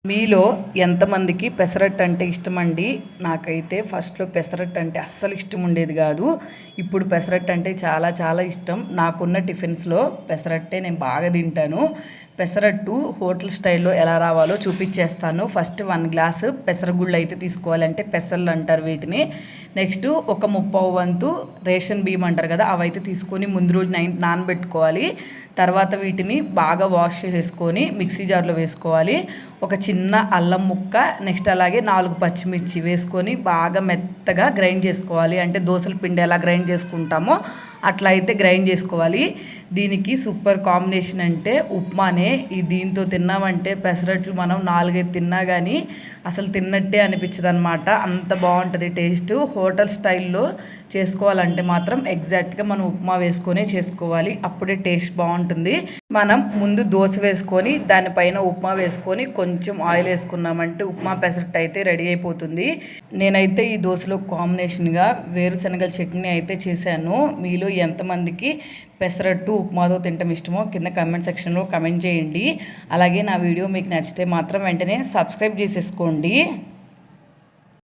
మీలో ఎంతమందికి పెసరట్టు అంటే ఇష్టమండి? నాకైతే ఫస్ట్‌లో పెసరట్టు అంటే అస్సలు ఇష్టం ఉండేది కాదు. ఇప్పుడు పెసరట్టు అంటే చాలా చాలా ఇష్టం. నాకున్న టిఫిన్స్‌లో పెసరట్టే నేను బాగా తింటాను. పెసరట్టు హోటల్ స్టైల్‌లో ఎలా రావాలో చూపించేస్తాను. ఫస్ట్ 1 గ్లాసు పెసరగుళ్ళు అయితే తీసుకోవాలి. అంటే పెసళ్ళు అంటారు వీటిని. నెక్స్ట్ ఒక ముప్పావు వంతు రేషన్ బియ్యం అంటారు కదా, అవైతే తీసుకొని ముందు రోజు నానబెట్టుకోవాలి. తర్వాత వీటిని బాగా వాష్ చేసేసుకొని మిక్సీ జార్లో వేసుకోవాలి. ఒక చిన్న అల్లం ముక్క, నెక్స్ట్ అలాగే 4 పచ్చిమిర్చి వేసుకొని బాగా మెత్తగా గ్రైండ్ చేసుకోవాలి. అంటే దోసల పిండి ఎలా గ్రైండ్ చేసుకుంటామో అట్లా అయితే గ్రైండ్ చేసుకోవాలి. దీనికి సూపర్ కాంబినేషన్ అంటే ఉప్మానే. దీంతో తిన్నామంటే పెసరట్లు మనం 4, 5 తిన్నా కానీ అసలు తిన్నట్టే అనిపించదు అనమాట. అంత బాగుంటుంది టేస్ట్. హోటల్ స్టైల్లో చేసుకోవాలంటే మాత్రం ఎగ్జాక్ట్గా మనం ఉప్మా వేసుకొనే చేసుకోవాలి, అప్పుడే టేస్ట్ బాగుంటుంది. మనం ముందు దోశ వేసుకొని దానిపైన ఉప్మా వేసుకొని కొంచెం ఆయిల్ వేసుకున్నామంటే ఉప్మా పెసరట్టు అయితే రెడీ అయిపోతుంది. నేనైతే ఈ దోశలో కాంబినేషన్గా వేరుశనగల చట్నీ అయితే చేశాను. మీలో ఎంతమందికి పెసరట్టు ఉప్మాతో తినటం ఇష్టమో కింద కమెంట్ సెక్షన్లో కమెంట్ చేయండి. అలాగే నా వీడియో మీకు నచ్చితే మాత్రం వెంటనే సబ్స్క్రైబ్ చేసేసుకోండి.